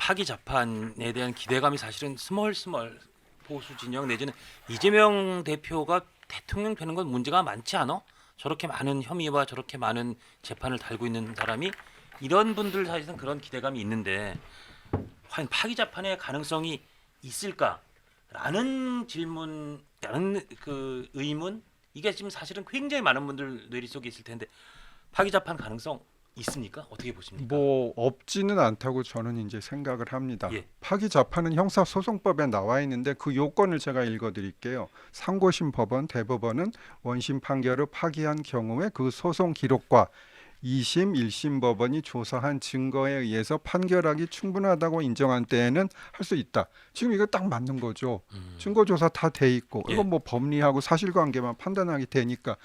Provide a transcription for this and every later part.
파기 재판에 대한 기대감이 사실은 스멀스멀 보수 진영 내지는 이재명 대표가 대통령 되는 건 문제가 많지 않아? 저렇게 많은 혐의와 저렇게 많은 재판을 달고 있는 사람이 이런 분들 사이에서는 그런 기대감이 있는데 과연 파기 재판의 가능성이 있을까라는 질문, 라는 그 의문 이게 지금 사실은 굉장히 많은 분들 뇌리 속에 있을 텐데 파기 재판 가능성 있습니까? 어떻게 보십니까? 뭐 없지는 않다고 저는 이제 생각을 합니다. 예. 파기 재판은 형사소송법에 나와 있는데 그 요건을 제가 읽어드릴게요. 상고심 법원, 대법원은 원심 판결을 파기한 경우에 그 소송 기록과 2심, 1심 법원이 조사한 증거에 의해서 판결하기 충분하다고 인정한 때에는 할 수 있다. 지금 이거 딱 맞는 거죠. 증거 조사 다 돼 있고 예. 이건 뭐 법리하고 사실관계만 판단하기 되니까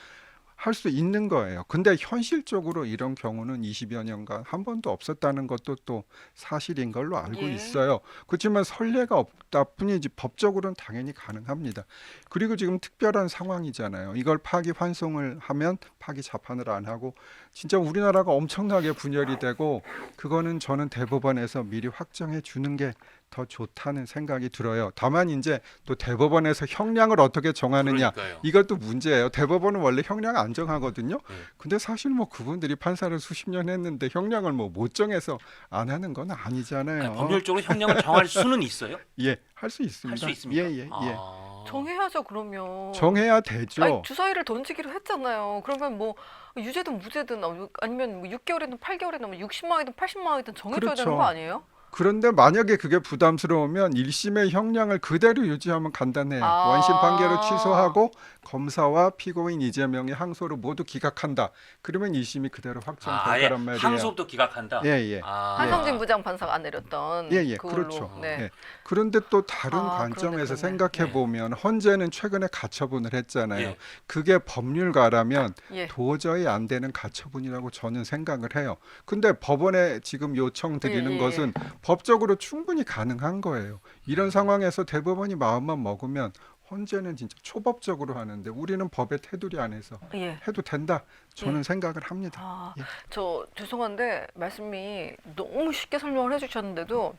할 수 있는 거예요. 근데 현실적으로 이런 경우는 20여 년간 한 번도 없었다는 것도 또 사실인 걸로 알고 예. 있어요. 그렇지만 선례가 없다 뿐이지 법적으로는 당연히 가능합니다. 그리고 지금 특별한 상황이잖아요. 이걸 파기 환송을 하면 파기 재판을 안 하고 진짜 우리나라가 엄청나게 분열이 되고 그거는 저는 대법원에서 미리 확정해 주는 게 더 좋다는 생각이 들어요. 다만 이제 또 대법원에서 형량을 어떻게 정하느냐 그러니까요. 이것도 문제예요. 대법원은 원래 형량 안 정하거든요. 네. 근데 사실 뭐 그분들이 판사를 수십 년 했는데 형량을 뭐 못 정해서 안 하는 건 아니잖아요. 아니, 법률적으로 형량을 정할 수는 있어요? 예, 할 수 있습니다. 할 수 있습니까? 예, 예, 예. 아. 정해야죠 그러면. 정해야 되죠. 아니, 주사위를 던지기로 했잖아요. 그러면 뭐 유죄든 무죄든 아니면 뭐 6개월이든 8개월이든 뭐 60만 원이든 80만 원이든 정해줘야 그렇죠. 되는 거 아니에요? 그런데 만약에 그게 부담스러우면 1심의 형량을 그대로 유지하면 간단해요. 아. 원심 판결을 취소하고 검사와 피고인 이재명의 항소를 모두 기각한다. 그러면 2심이 그대로 확정될 아예 거란 말이에요. 항소도 기각한다. 예, 예. 아. 한성진 부장판사가 안 내렸던 예, 예, 그걸로. 그렇죠. 네. 예. 그런데 또 다른 아, 관점에서 그러네. 생각해 보면 헌재는 최근에 가처분을 했잖아요. 예. 그게 법률가라면 예. 도저히 안 되는 가처분이라고 저는 생각을 해요. 근데 법원에 지금 요청 드리는 예, 예, 것은 법적으로 충분히 가능한 거예요. 이런 상황에서 대법원이 마음만 먹으면 헌재는 진짜 초법적으로 하는데 우리는 법의 테두리 안에서 예. 해도 된다. 저는 예. 생각을 합니다. 아, 예. 저 죄송한데 말씀이 너무 쉽게 설명을 해주셨는데도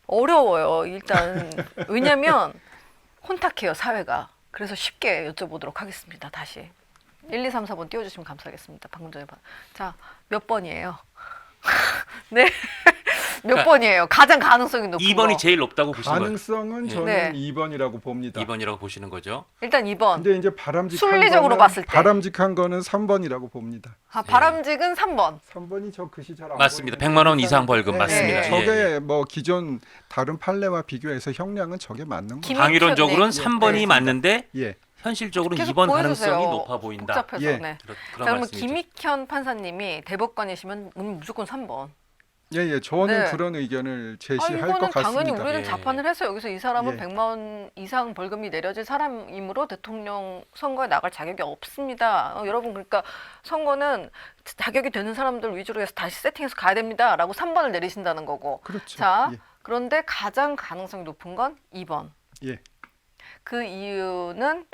어려워요. 일단 왜냐면 혼탁해요 사회가. 그래서 쉽게 여쭤보도록 하겠습니다. 다시 1, 2, 3, 4번 띄워주시면 감사하겠습니다. 방금 전에 자, 몇 번이에요? 네. 몇 그러니까 번이에요? 가장 가능성이 높은 2번이 거. 제일 높다고 보시는 거예요. 가능성은 예. 저는 네. 2번이라고 봅니다. 2번이라고 보시는 거죠. 일단 2번. 근데 이제 바람직한 순리적으로 거는 봤을 때. 바람직한 거는 3번이라고 봅니다. 아, 바람직은 3번. 3번이 저 글씨 잘 안 맞습니다. 보이는데 100만 원 이상 벌금 예, 맞습니다. 예. 저게 예, 예. 뭐 기존 다른 판례와 비교해서 형량은 저게 맞는 거예요. 방위론적으로는 네. 3번이 네. 맞는데 예. 현실적으로는 계속 2번 보여주세요. 가능성이 높아 보인다. 복잡해서. 예. 네. 그런 자, 그러면 말씀이죠. 김익현 판사님이 대법관이시면 무조건 3번. 예, 예. 저는 네. 그런 의견을 아, 제시할 이거는 것 당연히 같습니다. 우리는 예. 재판을 해서 여기서 이 사람은 예. 100만 원 이상 벌금이 내려질 사람이므로 대통령 선거에 나갈 자격이 없습니다. 여러분 그러니까 선거는 자격이 되는 사람들 위주로 해서 다시 세팅해서 가야 됩니다라고 3번을 내리신다는 거고. 그렇죠. 자, 예. 그런데 가장 가능성이 높은 건 2번. 예. 그 이유는